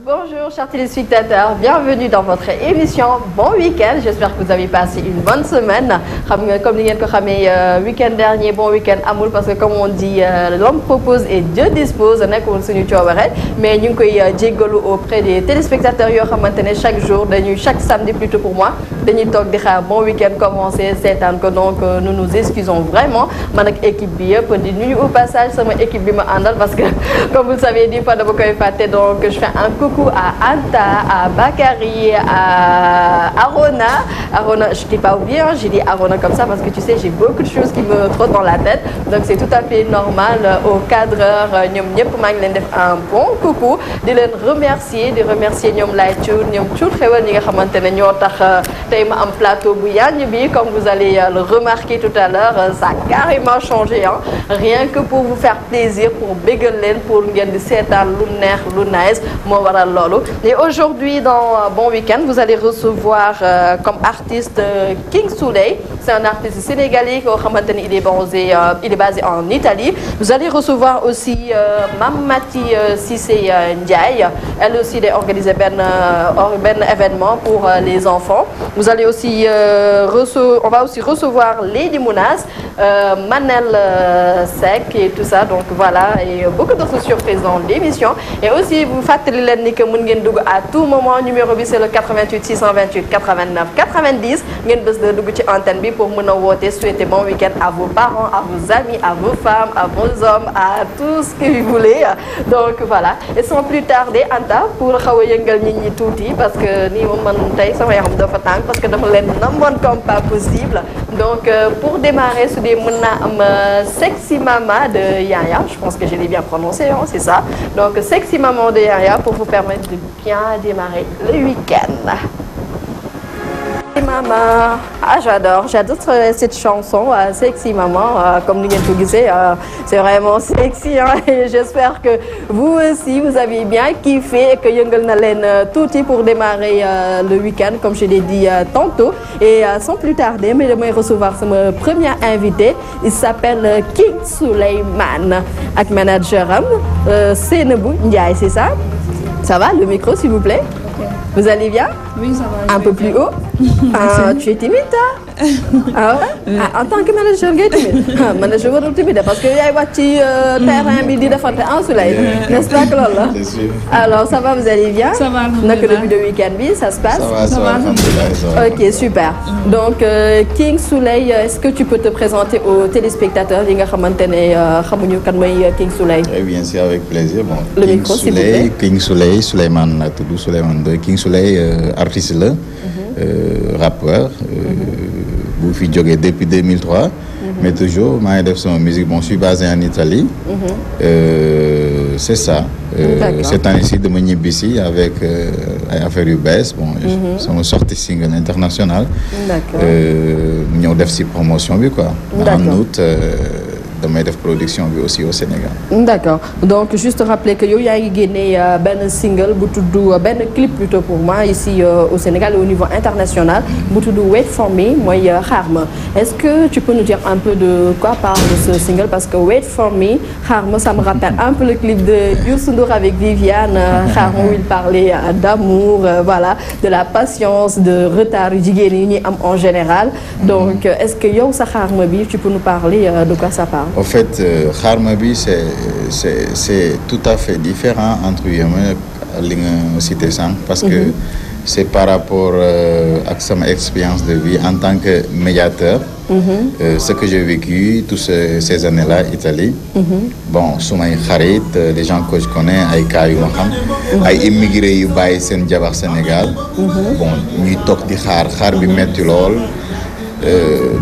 Bonjour chers téléspectateurs, bienvenue dans votre émission Bon Week-end. J'espère que vous avez passé une bonne semaine. Comme ni ngeen ko xamee week-end dernier bon week-end amul parce que comme on dit l'homme propose et Dieu dispose nekkoon suñu coobare mais ñu ngi koy jéggalu auprès des téléspectateurs yoo xamante ne chaque samedi plutôt pour moi dañuy toog di xaar bon week-end commencé seetaan ko donc nous nous excusons vraiment man ak équipe bi yëpp di nuyu au passage sama équipe bi ma àndal parce que comme vous le savez des fois dama koy fàtte donc je fais un coucou à Anta, à Bakary, à Arona. Arona, je ne t'ai pas oublié, hein, j'ai dit Arona comme ça parce que tu sais, j'ai beaucoup de choses qui me trottent dans la tête. Donc c'est tout à fait normal. Au cadreur, ñoom ñëpp maa ngi leen def un bon coucou. Di leen remercier, ñoom Laye Thioune, ñoom Thioune xewal ñi nga xamante ne ñoo tax tey ma am plateau bu yanj bi comme vous allez le remarquer tout à l'heure, ça a carrément changé. Hein. Rien que pour vous faire plaisir, pour bégal leen, pour ngeen di seetaan lu neex, lu nice, moo waral loolu. Et aujourd'hui dans Bon Week-end vous allez recevoir comme artiste King Souley. C'est un artiste sénégalais koo xamante ni il est basé en Italie. Vous allez recevoir aussi Mame Maty Cissé Ndiaye. Elle aussi day organiser benn événement pour les enfants. Vous allez aussi on va aussi recevoir Lady Mounas, Manel Seck et tout ça. Donc voilà, et beaucoup d'autres surprises dans l'émission. Et aussi vous fàttali leen ni que mën ngeen dugg à tout moment. Numéro bi c'est le 88 628 89 90 ngeen bës de dugg ci antenne bi pour mën a woote souhaiter bon week-end à vos parents, à vos amis, à vos femmes, à vos hommes, à tout ce que vous voulez. Donc voilà, et sans plus tarder Anta pour xaw a yëngal nit ñi tuuti parce que nii moom man tey sama yaram dafa tàng parce que dama leen namoon comme pas possible. Donc pour démarrer su dee mën naa am Sexy Mama de Yaya, je pense que je l'ai bien prononcé, hein, c'est ça. Donc Sexy Maman de Yaya pour vous permettre de bien démarrer le week-end. Maman, ah j'adore cette chanson Sexy Maman, comme ni ngeen ko gisee c'est vraiment sexy hein, et j'espère que vous aussi vous avez bien kiffé et que yëngal na leen tuuti pour démarrer le week-end comme je l'ai dit tantôt. Et sans plus tarder mais damay recevoir sama premier invité, il s'appelle King Souleymane ak manager am Seynabou Ndiaye, c'est ça? Ça va, le micro s'il vous plaît? Vous allez bien? Oui, ça va. Un peu plus haut? Tu es timide, toi? Ah ouais? En tant que manager ngay timide? Manager warul timide parce que yaay wàcc ci terrain bi di defante en soleil. N'est-ce pas que loolu la? C'est sûr. Alors ça va, vous allez bien? Ça va. Naka début de week-end bi, ça se passe? Ça va. Ok, super. Donc King Souley, est-ce que tu peux te présenter aux téléspectateurs yi nga xamante ne xamuñu kan mooy King Souley? Eh bien, c'est avec plaisir. Bon, Le micro, s'il vous plaît. King Souley, Souleymane la tudd Souleymane Ndoye. King Souley artiste la, rappeur. Bu fi jógee depuis 2003. Mais toujours maa ngi def sama musique. Bon, je suis basé en Italie. C'est ça. Cette année-ci dama ñibbisi avec ay affaires yu bees. Bon, sama sortie single international. D'accord. ñëw def si promotion bi quoi. En août. damay def production bi aussi au Sénégal. D'accord, donc juste rappeler que yow yaa ngi génne benn single bu tudd benn clip plutôt pour moi ici au Sénégal et au niveau international bu tudd Wait for Me mooy xaar ma. Est-ce que tu peux nous dire un peu de quoi parle ce single parce que Wait for Me xaar ma ça me rappelle un peu le clip de Youssou Ndour avec Viviane xaar ma où il parlait d'amour voilà de la patience de retard yu jigéen yi ñuy am en général donc est-ce que yow sa xaar ma bi tu peux nous parler de quoi ça parle? En fait, xarma bi c'est tout à fait différent entre yéen li nga cité sànq parce que c'est par rapport ak sama expérience de vie en tant que médiateur. Ce que j'ai vécu tous ces années-là Italie. Bon sumay xarit des gens que je connais ay cas yu ma xam. ay immigrés yu bàyyi seen jabar Sénégal. Bon ñuy toog di xaar bi metti lool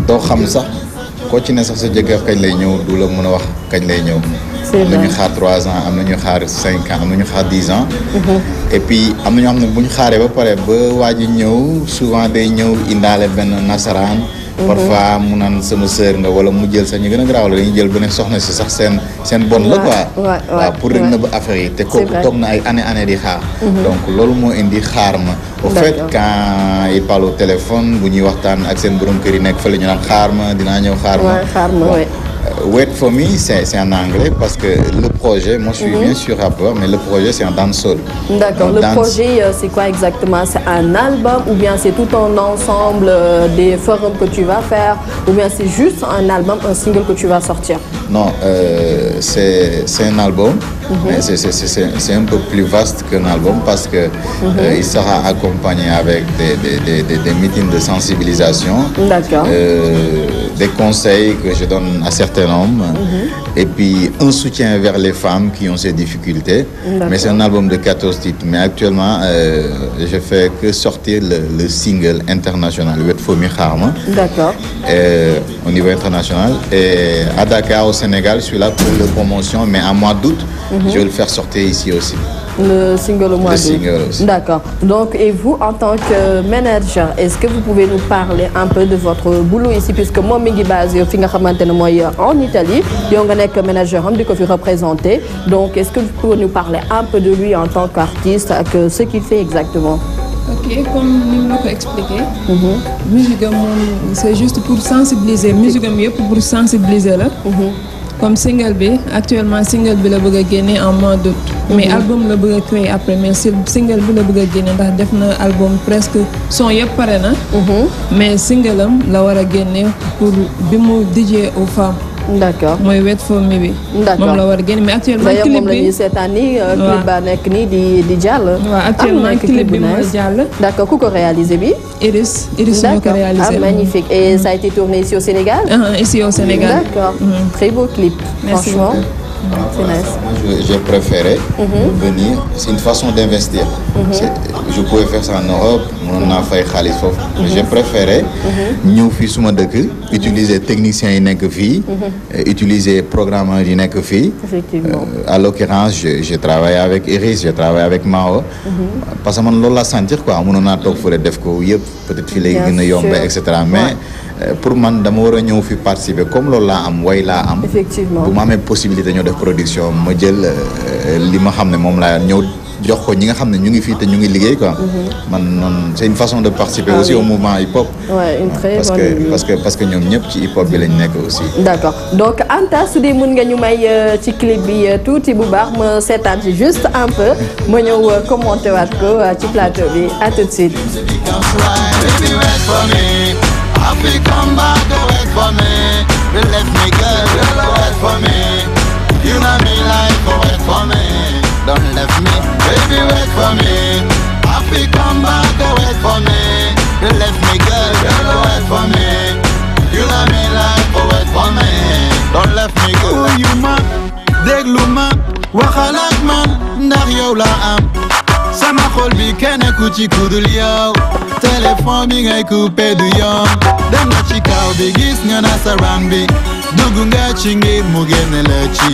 doo xam sax. koo ci ne sax sa jëkkër kañ lay ñëw du la mën a wax kañ lay ñëw. am na ñu xaar 3 ans am na ñu xaar 5 ans am na ñu xaar 10 ans. et puis am na ñoo xam ne bu ñu xaaree ba pare ba waa ji ñëw souvent day ñëw indaale benn nasaraan. parfois mu naan sama sœur nga wala mu jël sax ñu gën a garaaw la dañuy jël beneen soxna si sax seen bon la quoi. waaw pour rek nëbb affaire yi te kooku toog na ay année di xaar. donc loolu moo indi xaar ma. au fait quand il parle au téléphone bu ñuy waxtaan ak seen borom kër yi nekk fële ñu naan xaar ma dinaa ñëw xaar ma. Wait for Me, c'est en anglais parce que le projet, moi je suis bien sûr rappeur, mais le projet c'est en dancehall. D'accord. Le projet, c'est quoi exactement? C'est un album ou bien c'est tout un ensemble des forums que tu vas faire ou bien c'est juste un album, un single que tu vas sortir? Non, c'est un album, mais c'est un peu plus vaste qu'un album parce que il sera accompagné avec des meetings de sensibilisation. D'accord. Des conseils que je donne à certains hommes et puis un soutien vers les femmes qui ont ces difficultés. Mais c'est un album de 14 titres. Mais actuellement, je fais que sortir le single international Wait for Me Kharma. D'accord. Au niveau international. Et à Dakar, au Sénégal, je suis là pour la promotion, mais en mois d'août, je vais le faire sortir ici aussi. Le single au mois d'août. D'accord. Donc, et vous, en tant que manager, est-ce que vous pouvez nous parler un peu de votre boulot ici, puisque moi, je suis basé en Italie, et on est manager, on est représenté. Donc, est-ce que vous pouvez nous parler un peu de lui en tant qu'artiste, que ce qu'il fait exactement? Ok, comme nous l'avons expliqué, musique, c'est juste pour sensibiliser. Musique, pour sensibiliser là. Comme single B, actuellement single B la bëgg a génne en mois d'août. Mais album la bëgg a créer après, mais single bi la bëgg a génne ndax def na album presque son yëpp pare na. Mais single am la war a génne pour bi mu DJ aux femmes. D'accord. mooy Wait for Me bi. D'accord moom la war a génne mais actuellement clip bi moom la ñuy seetaan nii clip ba nekk nii di jàll. waaw actuellement clip bi mooy jàll. D'accord ku ko réalisé bi. Iris moo ko réalisé. Magnifique. Et ça a été tourné ici au Sénégal? Ici au Sénégal. D'accord. Très beau clip. Merci. Franchement. C'est nice. Moi, j'ai préféré venir. C'est une façon d'investir. Je pouvais faire ça en Europe, on a fait Khalis Fof. J'ai préféré ñëw fii suma dëkk, utiliser techniciens yi nekk fii, utiliser programmeurs yi nekk fii. Effectivement. À l'occurrence, je travaille avec Iris, je travaille avec Mao. Parce que man loolu la sentir quoi, mënoon naa toog fële def ko yëpp, peut-être fii lay gën a yomb et cetera. Mais pour man dama war a ñëw fi participer comme loolu laa am way laa am. Effectivement. bu ma amee possibilité ñoo def production ma jël li ma xam ne moom laa ñëw jox ko ñi nga xam ne ñu ngi fii te ñu ngi liggéey quoi. man noonu c'est une façon de participer aussi au mouvement hip hop. Ouais, une très bonne parce que ñoom ñëpp ci hip hop bi lañ nekk aussi. D'accord. Donc Anta su dee mën nga ñu may ci clip bi tuuti bu baax ma seetaan ci juste un peu ma ñëw commenter waat ko ci plateau bi à tout de suite. Happy come back, wait for me. You left me, girl, wait for me. You know me like, wait for me. Don't left me, baby, wait for me. Happy come back, wait for me. You left me, girl, wait for me. You know me like, wait for me. Don't left me, girl. Who you man? Déglu ma, waxal ak man, ndax yow la am. Sama xol bi kenn ku ci kudul yow. Téléphone bi ngay coupé du yoon. Dem na ci kaw bi gis nga nasaraan bi. Dugg nga ci ngir mu génne la ci.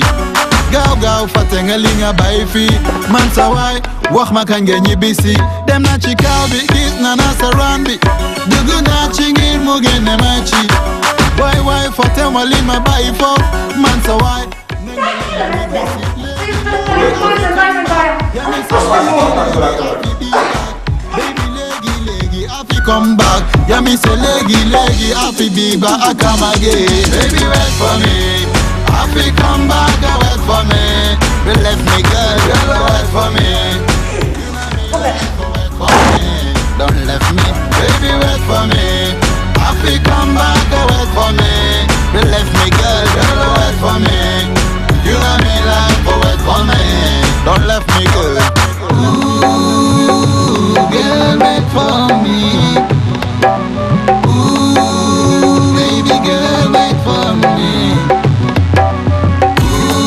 Gaaw gaaw fàtte nga li nga bàyyi fii. Man sa waay wax ma kañ nga ñibbisi. Dem na ci kaw bi gis na nasaraan bi. Dugg na ci ngir mu génne ma ci. Waay waay fàtte ma li ma bàyyi foofu. Man sa waay. Come back, yeah me say leggy, happy be back, I come again. Baby wait for me, happy come back, wait for me. You left me girl, wait for me. Don't left me, baby wait for me. Happy come back, wait for me. You left me girl, wait for me. You know me like, wait for me. Don't left me girl. Ooh, girl wait for me. Ooh, baby girl, wait for me. Ooh,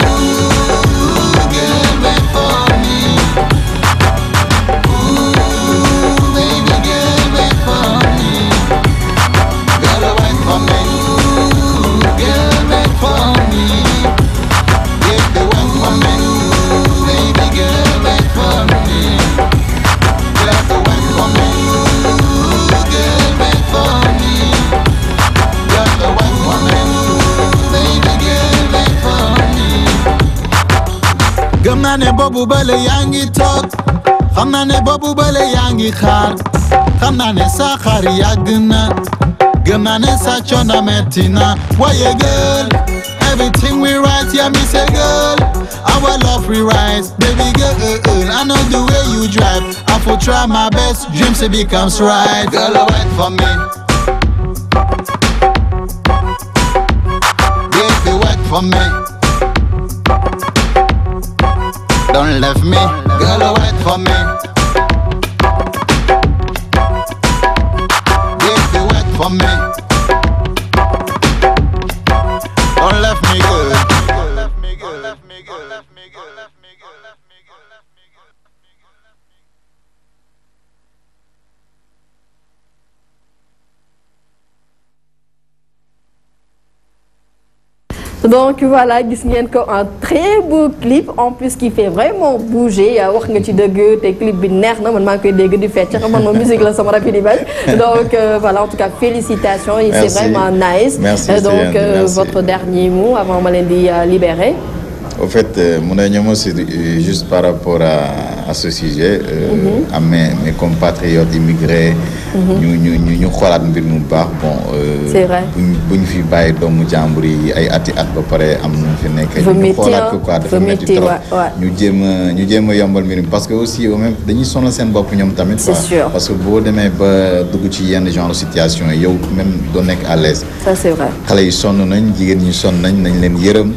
girl, wait for me. Ooh, baby girl, wait for me. Girl, wait for me. Ooh, girl, wait for me. Yeah, wait for me. Ooh, baby girl, wait for me. Girl, wait for me. Gëm naa ne boobu bale yaa ngi toog xam naa ne boobu bale yaa ngi xaar xam naa ne sa xaar yàgg na gëm naa ne sa coono metti na waaye girl everything we write, yeah, me say girl. Our love we rise, baby girl. I know the way you drive. I for try my best, dreams it becomes right. Girl, wait for me. Baby, wait for me. Don't leave me, girl, wait for me. Baby, wait for me. Don't leave me, girl. Left me, girl. Left me, girl. Left me, girl. Left me, girl. Left me, girl. Donc voilà, gis ngeen ko un très beau clip en plus qui fait vraiment bouger wax nga ci dëgg te clip bi neex na man maa ngi koy dégg di fecc xam man ma musique la sama rap yi di bañ donc voilà en tout cas félicitations et c'est vraiment nice. Merci donc votre dernier mot avant ma leen di libérer. Au fait, mon dernier mot, c'est juste par rapport à ce sujet, à mes compatriotes immigrés. Ñu xoolaat mbir mu baax bon. C'est vrai. buñ fi bàyyi doomu jàmbur yi ay ati at ba pare am nu fi nekk. ñu xoolaat ko quoi dafa métti trop. ñu jéem a yombal mbir mi parce que aussi même dañuy sonal seen bopp ñoom tamit. C'est sûr. Parce que boo demee ba dugg ci yenn genre situation yow même doo nekk à l'aise. Ça c'est vrai. xale yi sonn nañ jigéen ñi sonn nañ leen yërëm.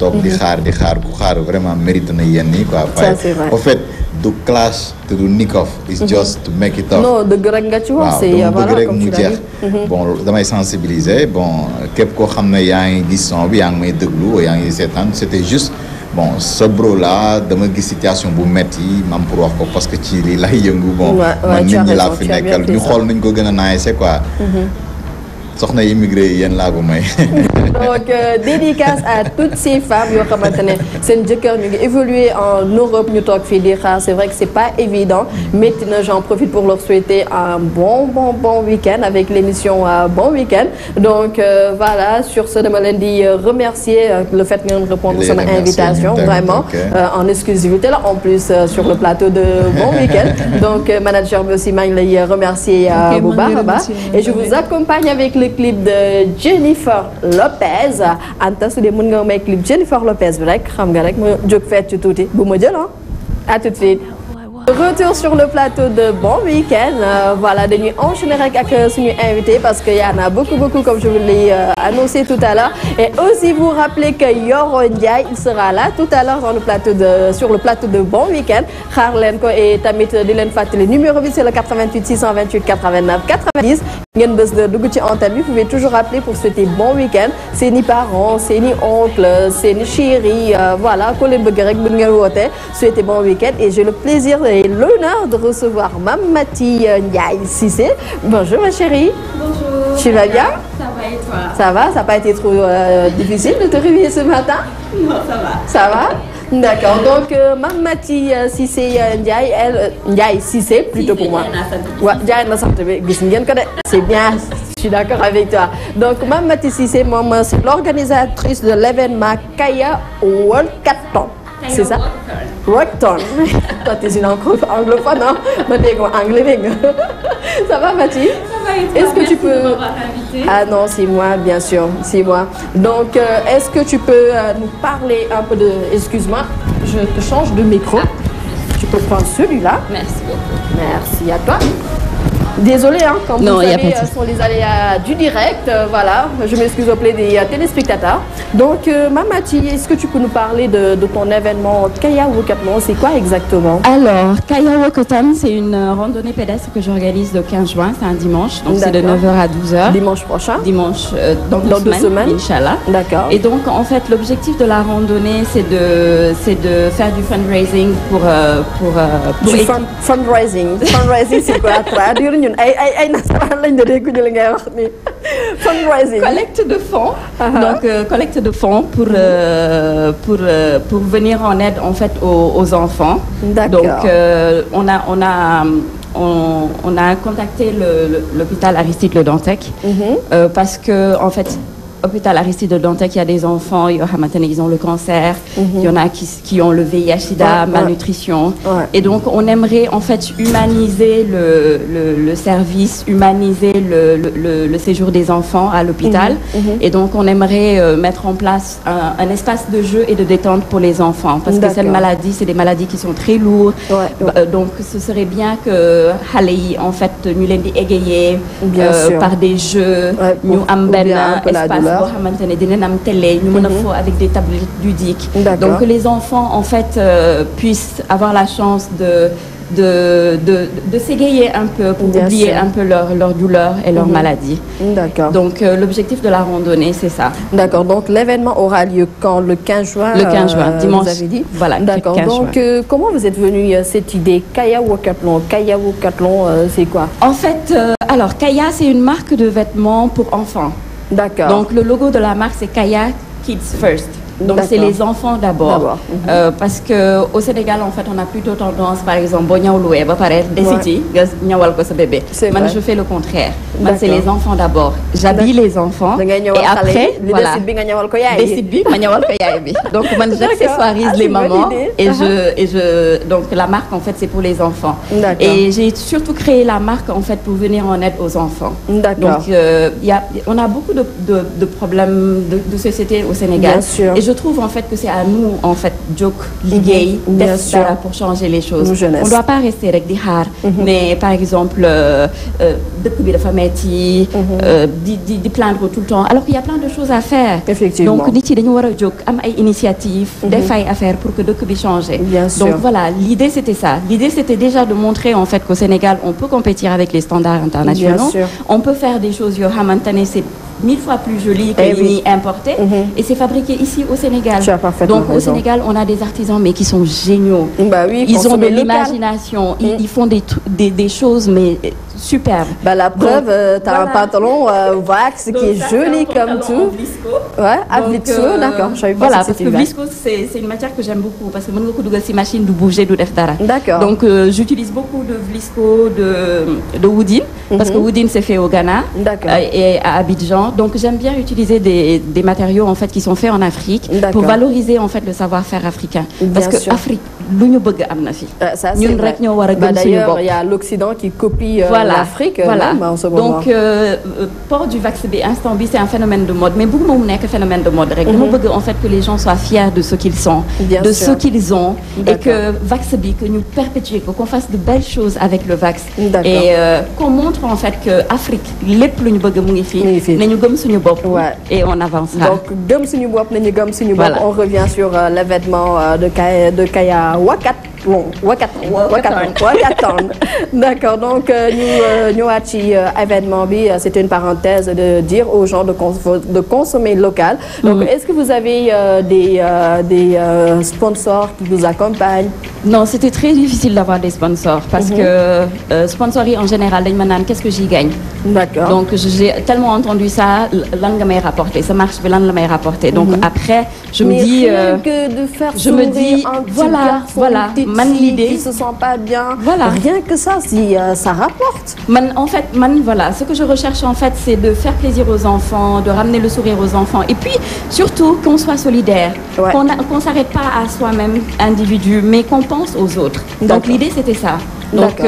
toog di xaar ku xaar vraiment mérite na yenn yi quoi. Ça c'est vrai. En fait du clash te du nick off. It's just to make it off. non dëgg rek nga ci wax. c'est waaw voilà rek comme mu tu l'as jeex. dit. bon damay sensibiliser bon képp koo xam ne yaa ngi gis son bi yaa ngi may déglu yaa ngi seetaan c'était juste bon ce bro là dama gis situation bu metti mam pour wax ko parce que ci lii lay yëngu bon. man nit ñi laa fi nekkal ñu xool nañ ko gën a naay c'est quoi. soxna immigré yi yéen laa ko may. donc dédicace à toutes ces femmes yoo xamante ne seen jëkkër ñu ngi évoluer en Europe ñu toog fii di xaar c'est vrai que c'est pas évident métti na j'en profite pour leur souhaiter un bon week-end avec l'émission Bon Week-end donc voilà sur ce dama leen di remercier le fait ngeen répondre sama invitation vraiment en exclusivité là en plus sur le plateau de Bon Week-end donc manager bi aussi maa ngi lay remercier bu baax a baax et je vous accompagne avec le clip de Jennifer Lopez Anta su dee mën nga may clip Jennifer Lopez bi rek xam nga rek ma jóg fecc tuuti bu ma jël à tout de suite. Retour sur le plateau de Bon Week-end voilà dañuy enchaîner rek ak suñu invité parce que y en a beaucoup comme je vous l'ai annoncé tout à l'heure et aussi vous rappeler que Yoro Ndiaye il sera là tout à l'heure sur le plateau de Bon Week-end xaar leen ko et tamit di leen fàttali numéro bi c'est le 88 628 89 90 ngeen bës de dugg ci antenne bi vous pouvez toujours appeler pour souhaiter bon week-end seeni parents seeni oncle seeni chéri voilà ko leen bëgg rek mën ngeen woote souhaiter bon week-end et j'ai le plaisir et l'honneur de recevoir Mame Maty Ndiaye Cissé. Bonjour ma chérie. Bonjour. Tu vas bien? Ça va et toi? Ça va, ça n'a pas été trop difficile de te réveiller ce matin? Non, ça va. Ça va? D'accord. Donc Mame Maty Cissé Ndiaye Ndiaye Cissé plutôt pour moi. Ouais, Ndiaye na sant bi gis ngeen ko de. C'est bien. Je suis d'accord avec toi. Donc Mame Maty Cissé moom c'est l'organisatrice de l'événement Kaya Walkathon. C'est ça? Walkathon. Toi tu es une anglophone non? Ma dégg anglais dégg nga. Ça va Maty? Ça va et toi? Est-ce que tu peux Ah non, c'est moi bien sûr, c'est moi. Donc est-ce que tu peux nous parler un peu de excuse-moi, je te change de micro. Tu peux prendre celui-là. Merci beaucoup. Merci à toi. Désolée, hein, comme vous savez, ce sont les aléas du direct. Voilà, je m'excuse auprès des téléspectateurs. Donc, Mame Maty, est-ce que tu peux nous parler de ton événement Kaya Walkathon? C'est quoi exactement? Alors, Kaya Walkathon, c'est une randonnée pédestre que j'organise le 15 juin, c'est un dimanche. Donc, c'est de 9h à 12h. Dimanche prochain? Dimanche, dans 2 semaines, Inch'Allah. D'accord. Et donc, en fait, l'objectif de la randonnée, c'est de faire du fundraising pour fundraising. Fundraising, c'est quoi? Traduire ay nasaraan lañ de dégg ñu li ngay wax ni fundraising. Collecte de fonds. Donc collecte de fonds pour venir en aide en fait aux enfants. D'accord. Donc on a contacté l'hôpital Aristide Le Dantec parce que en fait hôpital Aristide de Dantec, il y a des enfants, ils ont le cancer, il y en a qui ont le VIH/SIDA, malnutrition. Et donc, on aimerait en fait humaniser le service, humaniser le séjour des enfants à l'hôpital. Et donc, on aimerait mettre en place un espace de jeu et de détente pour les enfants. Parce que cette maladie, c'est des maladies qui sont très lourdes. Donc, ce serait bien que Halei, en fait, nous les égayer par des jeux, nous amènent un espace avec des tablettes ludiques. Donc, que les enfants, en fait, puissent avoir la chance de s'égayer un peu pour oublier un peu leur douleur et leur maladie. D'accord. Donc, l'objectif de la randonnée, c'est ça. D'accord. Donc, l'événement aura lieu quand? Le 15 juin. Le 15 juin, dimanche. Vous avez dit. Voilà. D'accord. Donc, comment vous êtes venu cette idée Kaya Wakatlon? Kaya Wakatlon, c'est quoi? En fait, alors, Kaya, c'est une marque de vêtements pour enfants. D'accord. Donc, le logo de la marque, c'est Kaya Kids First. Donc, c'est les enfants d'abord. Parce qu'au Sénégal, en fait, on a plutôt tendance, par exemple, je fais le contraire. C'est les enfants d'abord. J'habille les enfants. Et après, voilà. Donc, j'accessoirise les mamans. Donc, la marque, en fait, c'est pour les enfants. Et j'ai surtout créé la marque, en fait, pour venir en aide aux enfants. Donc, on a beaucoup de problèmes de société au Sénégal. Bien sûr. Et je trouve en fait que c'est à nous en fait Jok Liguey pour changer les choses. On ne doit pas rester avec des har, mais par exemple depuis la famille di plaindre tout le temps alors qu'il y a plein de choses à faire. Effectivement. Donc nit yi dañu wara jok am ay initiative def ay affaire pour que dëkk bi change. Donc voilà, l'idée c'était ça. L'idée c'était déjà de montrer en fait qu'au Sénégal on peut compétir avec les standards internationaux. On peut faire des choses yo xamantane c'est 1000 fois plus joli que les importés et c'est fabriqué ici au Sénégal. Donc au Sénégal, on a des artisans mais qui sont géniaux. Ils ont de l'imagination, ils font des choses mais superbes. La preuve, tu as un pantalon wax qui est joli comme tout. Ouais, à Vlisco, d'accord. Voilà, parce que Vlisco, c'est une matière que j'aime beaucoup parce que mon beaucoup de ces machines de bouger de dara. D'accord. Donc j'utilise beaucoup de Vlisco, de Woodin parce que Woodin c'est fait au Ghana et à Abidjan. Donc j'aime bien utiliser des matériaux en fait qui sont faits en Afrique pour valoriser en fait le savoir-faire africain. Parce que Afrique, l'union bëgg amna fi. D'ailleurs, il y a l'Occident qui copie l'Afrique. Voilà. Donc port du vax bi instant bi c'est un phénomène de mode, mais beaucoup mo nek phénomène de mode rek. Dama bëgg en fait que les gens soient fiers de ce qu'ils sont, de ce qu'ils ont et que vax bi que nous perpétuer, qu'on fasse de belles choses avec le vax et qu'on montre en fait que Afrique lépp luñu bëgg mu ngi fi. Et on avancera. Donc, on revient sur l'événement de Kaya Wakaton. D'accord, donc nous événement c'était une parenthèse de dire aux gens de consommer local. Donc est-ce que vous avez des sponsors qui vous accompagnent? Non, c'était très difficile d'avoir des sponsors parce que sponsorer en général, qu'est-ce que j'y gagne? D'accord. Donc j'ai tellement entendu ça, l'an m'a rapporté, ça marche, l'an m'a rapporté. Donc après, je me dis, que de faire je me dis, voilà, l'idée qui se sent pas bien, rien que ça, si ça rapporte. En fait, voilà, ce que je recherche en fait, c'est de faire plaisir aux enfants, de ramener le sourire aux enfants, et puis surtout qu'on soit solidaire, qu'on s'arrête pas à soi-même individu, mais qu'on pense aux autres. Donc l'idée c'était ça. Donc,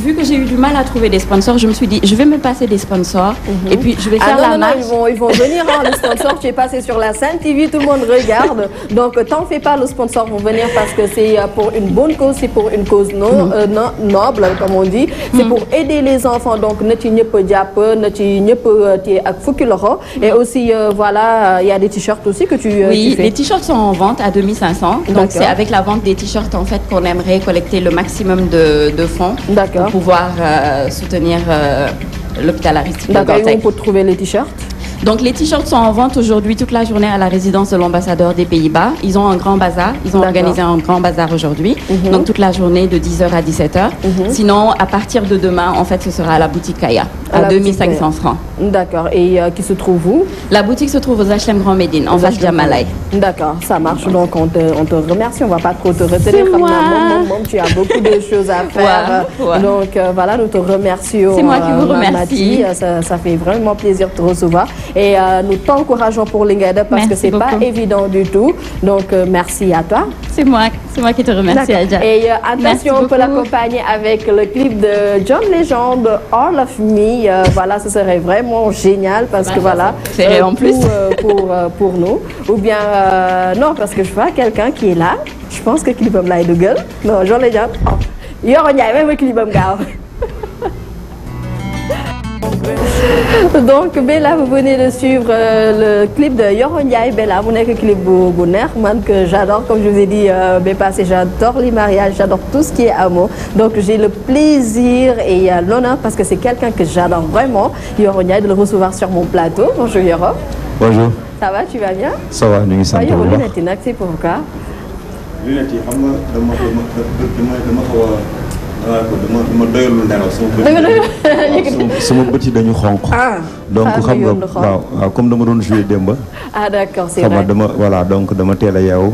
vu que j'ai eu du mal à trouver des sponsors, je me suis dit, je vais me passer des sponsors et puis je vais faire la marche. Ils vont venir, les sponsors. Tu es passé sur la Sen TV, tout le monde regarde. Donc, t'en fais pas, les sponsors vont venir parce que c'est pour une bonne cause, c'est pour une cause noble, comme on dit. C'est pour aider les enfants. Donc, et aussi, voilà, il y a des t-shirts aussi que tu oui, fais. Les t-shirts sont en vente à 2500. Donc, c'est avec la vente des t-shirts, en fait, qu'on aimerait collecter le maximum de fonds pour pouvoir soutenir l'hôpital Aristide. D'accord, et où on peut trouver les t-shirts? Donc les t-shirts sont en vente aujourd'hui toute la journée à la résidence de l'ambassadeur des Pays-Bas. Ils ont un grand bazar, ils ont organisé un grand bazar aujourd'hui. Donc toute la journée de 10h à 17h. Sinon, à partir de demain, en fait, ce sera à la boutique Kaya, à 2500 francs. D'accord, et qui se trouve où? La boutique se trouve aux HLM Grand Médine, en face Diamalai. D'accord, ça marche. Donc on te remercie, on ne va pas trop te retenir. Tu as beaucoup de choses à faire. Donc voilà, nous te remercions. C'est moi qui vous remercie. Ça fait vraiment plaisir de te recevoir. et nous t'encourageons pour li ngay def parce que c'est pas évident du tout. Donc merci à toi. C'est moi qui te remercie, Adja. Et attention, on peut l'accompagner avec le clip de John Legend, All of Me. Voilà, ce serait vraiment génial parce que voilà, en plus pour nous. Ou bien non, parce que je vois quelqu'un qui est là. Je pense que clipam lay dugal. Non, John Legend. Yoro Ndiaye même clipam gaaw. Donc Bella, vous venez de suivre le clip de Yoro Ndiaye. Bella, mu nekk clip bu neex man que j'adore, comme je vous ai dit bé passé, j'adore les mariages, j'adore tout ce qui est amour. Donc j'ai le plaisir et l'honneur parce que c'est quelqu'un que j'adore vraiment, Yoro Ndiaye, de le recevoir sur mon plateau. Bonjour Yoro. Bonjour. Ça va, tu vas bien? Ça va, ñu ngi sant bu baax. Yoro, lunettes yi nag c'est pourquoi? Lunettes yi xam nga dama xaw a dama doyalul nelaw sama bët yi dañu xonq. donc xam nga waaw comme dama doon jouer démb. D'accord, c'est vrai. xam nga donc dama teel a yeewu.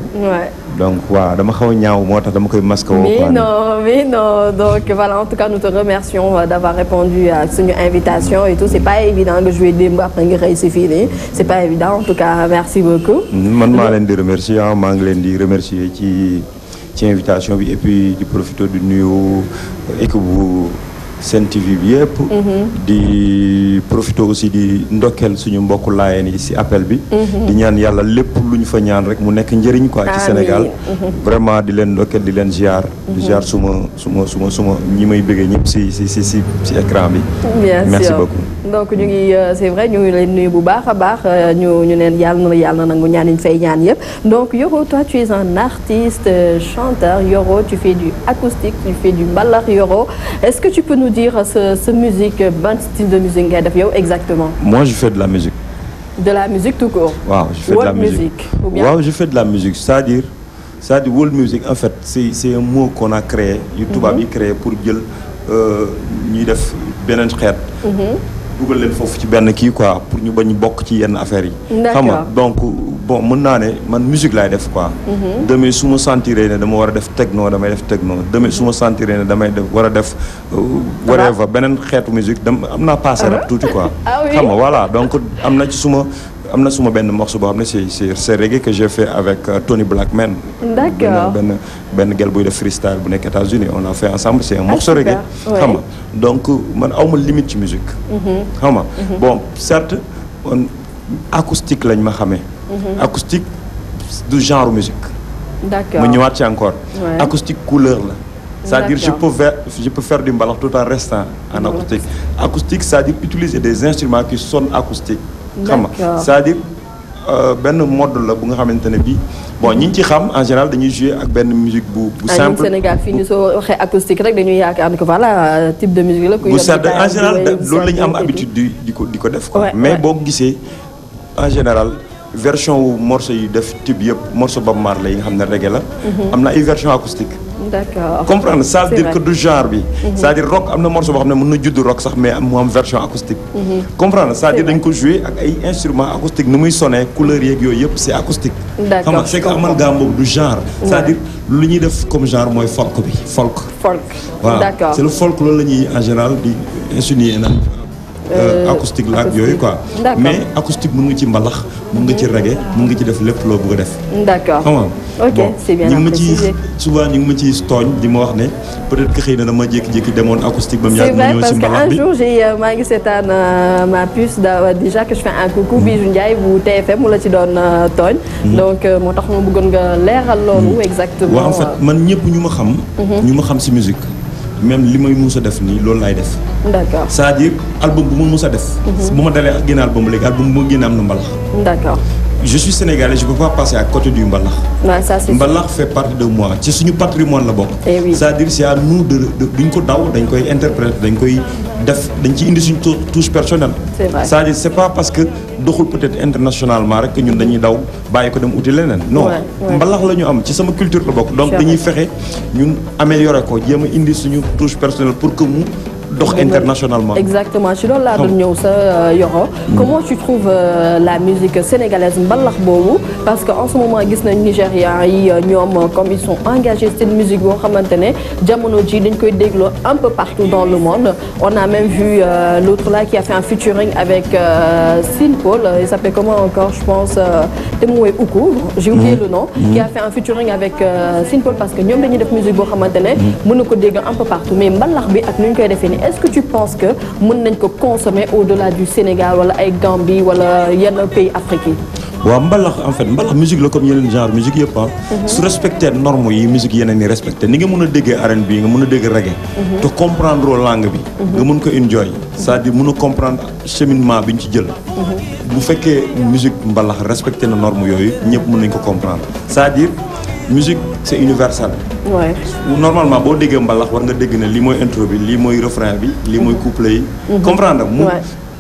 donc waaw dama xaw a ñaaw moo tax dama koy masque woo. Mais non, donc voilà, en tout cas nous te remercions d'avoir répondu à suñu invitation et tout. C'est pas évident nga jouer démb après nga xëy si fii c'est pas évident, en tout cas merci beaucoup. man maa leen di remercier maa ngi leen di remercier ci invitation bi et puis di profiter du nuyu équipe bu Sen TV bi yëpp. di profiter aussi di ndokkeel suñu mbokku laayeen yi si appel bi. di ñaan yàlla lépp lu ñu fa ñaan rek mu nekk njëriñ quoi ci Sénégal. vraiment di leen ndokkeel di leen ziar. di ziar suma ñi may bëggee ñëpp si écran bi. merci beaucoup. donc ñu ngi c'est vrai ñu ngi leen nuyu bu baax a baax ñu neen yàlla na nangu ñaan ñu fay ñaan yëpp. donc Yoro, toi tu es un artiste chanteur. Yoro, tu fais du acoustique, tu fais du mbalax. Yoro, est-ce que tu peux nous dire ce musique, ban style de musique ngay def yow exactement? Moi je fais de la musique. De la musique tout court? Waaw, je fais de la musique. Ou bien? Waaw, je fais de la musique, c'est-à-dire world music en fait c'est un mot qu'on a créé. tubaab yi créé pour jël ñuy def beneen xeet. dugal leen foofu ci benn kii quoi pour ñu bañ bokk ci yenn affaires yi. xam nga donc bon mën naa ne man musique laay def quoi. demee su ma sentiree ne dama war a def techno damay def techno demee su ma sentiree ne damay def war a def. whatever beneen xeetu musique am naa passé rap tuuti quoi. xam nga voilà donc am na suma benn morceau boo xam ne c'est reggae que j'ai fait avec Tony Blackman. D'accord. benn gel buy def freestyle bu nekk États-Unis on a fait ensemble c'est un morceau reggae. xam nga donc man awma limite ci musique. xam nga bon certes acoustique lañ ma xamee. acoustique du genre musique. D'accord. ma ñëwaat ci encore. acoustique couleur la. c'est-à-dire je peux faire du mbalax tout en restant en acoustique. Acoustique c'est-à-dire utiliser des instruments qui sonnent acoustiques. xam nga c'est-à-dire benn mode la bu nga xamante ne bii bon ñi ci xam en général dañuy jouer ak benn musique bu simple. Sénégal fii nii soo waxee acoustique rek dañuy yaakaar ne que voilà type de musique la. bu sedd en général loolu la ñu am habitude di ko def quoi. mais boo gisee en général version wu morceau yi def type yëpp morceau Bob Marley yi nga xam ne reggae la. am na ay version acoustique. D'accord. comprendre ça veut dire que du genre bi. c'est-à-dire rock am na morceau boo xam ne mën na judd rock sax mais mu am version acoustique. comprendre c'est-à-dire dañ ko jouer ak ay instruments acoustiques nu muy sonné couleur yeeg yooyu yëpp c'est acoustique. D'accord. xam nga c'est que amalgame boobu du genre. c'est-à-dire lu ñuy def comme genre mooy folk bi folk. Voilà. D'accord. C'est le folk loolu la ñuy en général di insinuer naan. acoustique la ak yooyu quoi. mais acoustique mën nga ci mbalax mën nga ci reggae mën nga ci def lépp loo bëgg a def. D'accord. xam nga ok c'est bien précisé. souvent ñu ngi ma ciy tooñ di ma wax ne peut-être que xëy na dama jékki-jékki demoon acoustique ba mu yàgg ma ñëw ci mbalax bi. c'est vrai parce que un jour maa ngi seetaan ma puce déjà que je fais un coucou Bijou Ndiaye bu TFM mu la ci doon tooñ. donc moo tax ma bëggoon nga leeral loolu exactement. waaw en fait man ñëpp ñu ma xam. ñu ma xam ci musique. même li may mus a def nii loolu laay def. D'accord. c'est-à-dire album bu ma mus a def. bu ma dalee génne album léegi album bu ma génne am na mbalax. D'accord. je suis sénégalais je peux pas passer à côté du mbalax. Ouais, ça c'est mbalax fait partie de moi ci suñu patrimoine la bokk. Eh oui. c'est-à-dire c'est à nous duñ ko daw dañ koy interpréter dañ koy def dañ ci indi suñu touche personnelle. C'est vrai. c'est-à-dire c'est pas parce que doxul peut-être internationalement rek que ñun dañuy daw bàyyi ko dem uti leneen. non mbalax la ñu am ci sama culture la bokk. donc dañuy fexe ñun améliorer ko jéem a indi suñu touche personnelle pour que mu dox internationalement. Exactement ci loolu laa doon ñëw sa Yoro. Comment tu trouves la musique sénégalaise mbalax boobu parce que en ce moment gis nañ Nigérians yi ñoom comme ils sont engagés c'est une musique boo xamante ne jamono ji dañ koy dégloo un peu partout dans le monde on a même vu l'autre là qui a fait un featuring avec Sinpol il s'appelle comment encore je pense te mu woy Uku j'ai oublié le nom qui a fait un featuring avec Sinpol parce que ñoom dañuy def musique boo xamante ne mën na ko dégg un peu partout mais mbalax bi ak nu ñu koy defee nii est-ce que tu penses que mën nañ ko consommer au-delà du Sénégal wala ay Gambie wala yenn pays Afrique yi. waaw mbalax en fait mbalax musique la comme yeneen genre musique yëpp ah. su respecté normes yi musique yeneen yi respecté ni nga mën a déggee R&B nga mën a dégg reggae. te comprendre langue bi. nga mën ko enjoy c'est-à-dire mën a comprendre cheminement bi ñu ci jël. bu fekkee musique mbalax respecté na normes yooyu ñëpp mën nañ ko comprendre c'est-à-dire musique c'est universel. Ouais. Normalement boo déggee mbalax war nga dégg ne lii mooy intro bi lii mooy refrain bi lii mooy couplet yi. comprendre mu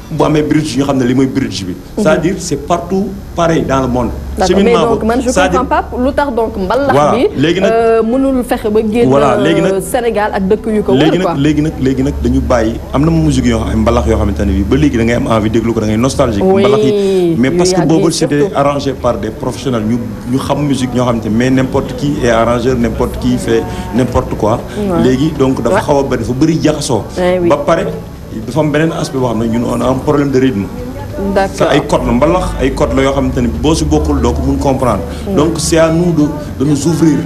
bu amee bridge ñu xam ne lii mooy bridge bi. c'est-à-dire c'est partout pareil dans le monde. d'accord mais donc man je comprends pas lu tax donc mbalax bi. léegi nag mënul fexe ba génn. léegi nag Sénégal ak dëkk yu ko wër quoi. léegi nag dañu bàyyi am na musique yoo xam ne mbalax yoo xamante ne bii ba léegi da ngay am envie déglu ko da ngay nostalgique. mbalax yi mais parce que boobu c'était arrangé par des professionnels ñu xam musique ñoo xamante mais n'importe qui est arrangeur n'importe qui fait n'importe quoi. léegi donc dafa xaw a bëri dafa bëri jaxasoo. ba pare dafa am beneen aspect boo xam ne ñun on a un problème de rythme. d'accord ay code la mbalax ay code la yoo xamante ne boo si bokkul doo ko mun comprendre. donc c'est à nous de nous ouvrir.